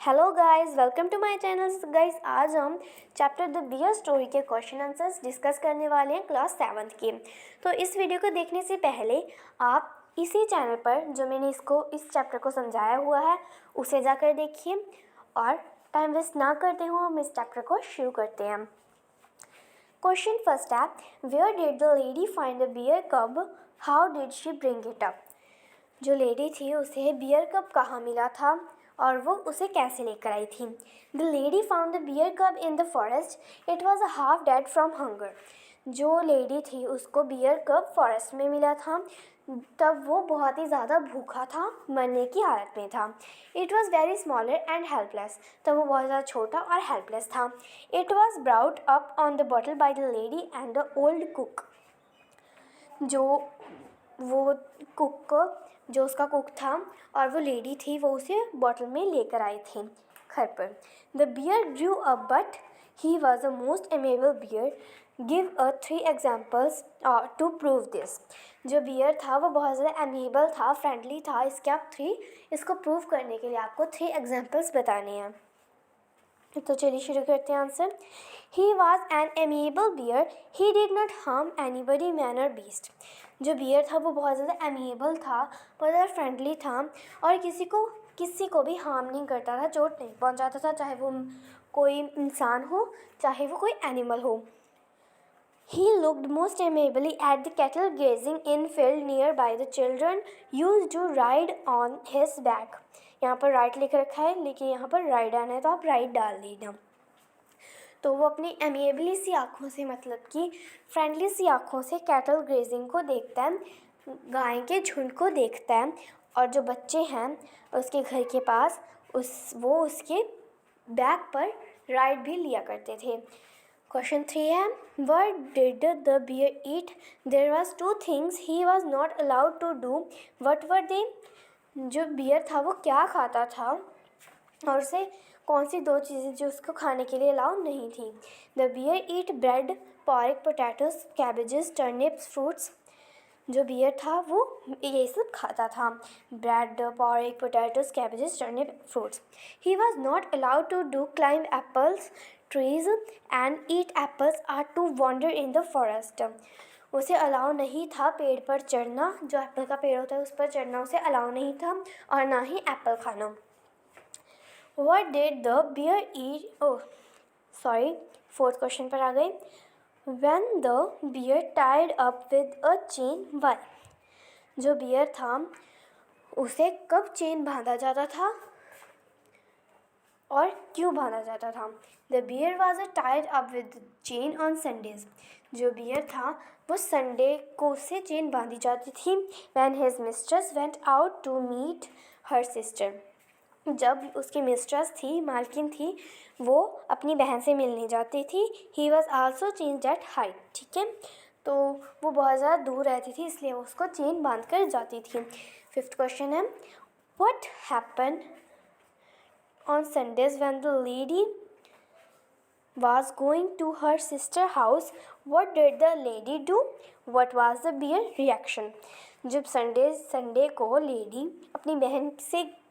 Hello guys, welcome to my channel. Guys, आज हम chapter the bear story के question answers discuss करने वाले हैं क्लास 7th के। तो इस वीडियो को देखने से पहले आप इसी चैनल पर जो मैंने इस चैप्टर को समझाया हुआ है उसे जाकर देखिए और टाइम वेस्ट ना करते हुए हम इस चैप्टर को शुरू करते हैं। क्वेश्चन फर्स्ट है, where did the lady find the bear cub, how did she bring it up. जो लेडी थी उसे बियर कप कहाँ मिला था और वो उसे कैसे लेकर आई थी। The lady found the bear cub in the forest, it was a half dead from hunger. जो लेडी थी उसको बियर कप फॉरेस्ट में मिला था, तब वो बहुत ही ज़्यादा भूखा था, मरने की हालत में था। It was very smaller and helpless, तब वो बहुत ज़्यादा छोटा और हेल्पलेस था। It was brought up on the bottle by the lady and the old cook. जो उसका कुक था और वो लेडी थी, वो उसे बॉटल में लेकर आई थी घर पर। The bear grew up but he was the most amiable bear, give a 3 examples to prove this. जो बियर था वो बहुत ज़्यादा अमेबल था, फ्रेंडली था। इसको प्रूव करने के लिए आपको 3 एग्जाम्पल्स बताने हैं। तो चलिए शुरू करते हैं answer. He was an amiable bear, he did not harm anybody man or beast. जो बियर था वो बहुत ज़्यादा एमेबल था, बहुत ज़्यादा फ्रेंडली था और किसी को भी हार्म नहीं करता था, चोट नहीं पहुंचाता था, चाहे वो कोई इंसान हो चाहे वो कोई एनिमल हो। He looked most amiably at the cattle grazing in field nearby. The children used to ride on his back. यहाँ पर राइट लिख रखा है लेकिन यहाँ पर राइड आना है तो आप राइट डाल देना। तो वो अपनी अमेबली सी आँखों से, मतलब कि फ्रेंडली सी आँखों से कैटल ग्रेजिंग को देखता है, गाय के झुंड को देखता है और जो बच्चे हैं उसके घर के पास वो उसके बैक पर राइड भी लिया करते थे। क्वेश्चन 3 है, what did the bear eat? There was 2 things he was not allowed to do. What were they? जो बियर था वो क्या खाता था और उसे कौन सी 2 चीज़ें जो उसको खाने के लिए अलाउ नहीं थी। The bear eat bread, pork, potatoes, cabbages, turnips, fruits. जो बियर था वो ये सब खाता था, bread, pork, potatoes, cabbages, turnip, fruits. He was not allowed to do climb apples trees and eat apples or to wander in the forest. उसे allow नहीं था पेड़ पर चढ़ना, जो एप्पल का पेड़ होता है उस पर चढ़ना उसे अलाउ नहीं था और ना ही एप्पल खाना। What did the bear eat? Oh, sorry, 4th question पर आ गए। When the bear tied up with a chain, why? जो बियर था उसे कब चेन बांधा जाता था और क्यों बांधा जाता था। The bear was a tied up with chain on Sundays. जो बियर था वो संडे को उससे चेन बांधी जाती थी। When his mistress went out to meet her sister. जब उसकी मिस्ट्रेस थी, मालकिन थी, वो अपनी बहन से मिलने जाती थी। He was also change at height. ठीक है, तो वो बहुत ज़्यादा दूर रहती थी इसलिए वो उसको चेन बांध कर जाती थी। 5th क्वेश्चन है, what happen on Sundays when the lady was going to her sister's house? What did the lady do? What was the bear reaction? जब संडे को लेडी अपनी बहन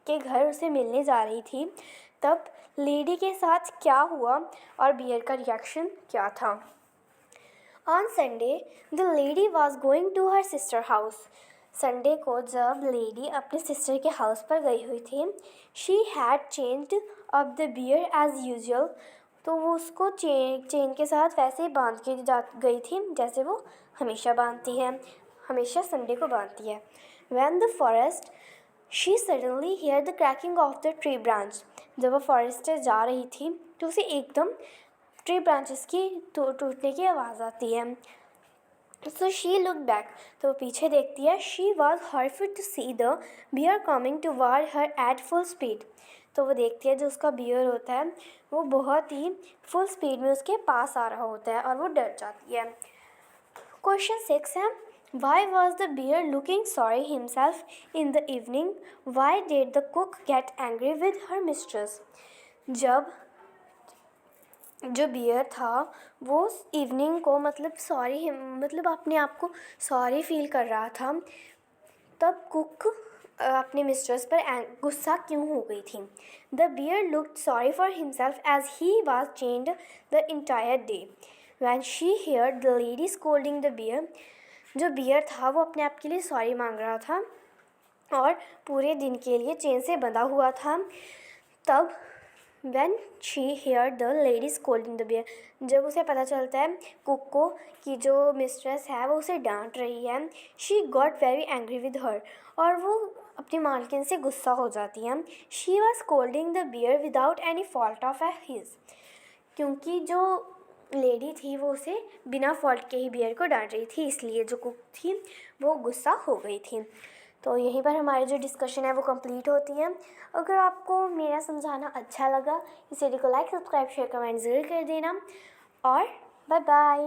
के घर उसे मिलने जा रही थी, तब लेडी के साथ क्या हुआ और बियर का रिएक्शन क्या था। On Sunday, the lady was going to her sister's house. Sunday को जब लेडी अपने सिस्टर के हाउस पर गई हुई थी, she had chained up the bear as usual. तो वो उसको चेन के साथ वैसे ही बांध के गई थी जैसे वो हमेशा बांधती है, हमेशा संडे को बांधती है। When the forest she suddenly here the cracking of the tree branch. जब वो फॉरेस्ट जा रही थी तो उसे एकदम ट्री ब्रांचेस की टूटने की आवाज़ आती है। सो शी लुक बैक, तो वो पीछे देखती है। She was horrified to see the bear coming toward her at full speed. तो वो देखती है जो उसका बियर होता है वो बहुत ही फुल स्पीड में उसके पास आ रहा होता है और वो डर जाती है। क्वेश्चन 6 है, why was the bear looking sorry himself in the evening? Why did the cook get angry with her mistress? जब जो बियर था वो इवनिंग को मतलब अपने आप को सॉरी फील कर रहा था, तब कुक अपने मिस्ट्रेस पर गुस्सा क्यों हो गई थी. The bear looked sorry for himself as he was chained the entire day. When she heard the lady scolding the bear, जो बियर था वो अपने आप के लिए सॉरी मांग रहा था और पूरे दिन के लिए चेन से बंधा हुआ था. तब When she heard the lady scolding the bear, जब उसे पता चलता है कुक को कि जो मिस्ट्रेस है वो उसे डांट रही है, she got very angry with her, और वो अपनी मालकिन से गुस्सा हो जाती है. She was scolding the bear without any fault of his, क्योंकि जो लेडी थी वो उसे बिना फॉल्ट के ही बियर को डांट रही थी, इसलिए जो कुक थी वो गुस्सा हो गई थी. तो यहीं पर हमारी जो डिस्कशन है वो कंप्लीट होती है. अगर आपको मेरा समझाना अच्छा लगा इस वीडियो को लाइक सब्सक्राइब शेयर कमेंट ज़रूर कर देना और बाय बाय.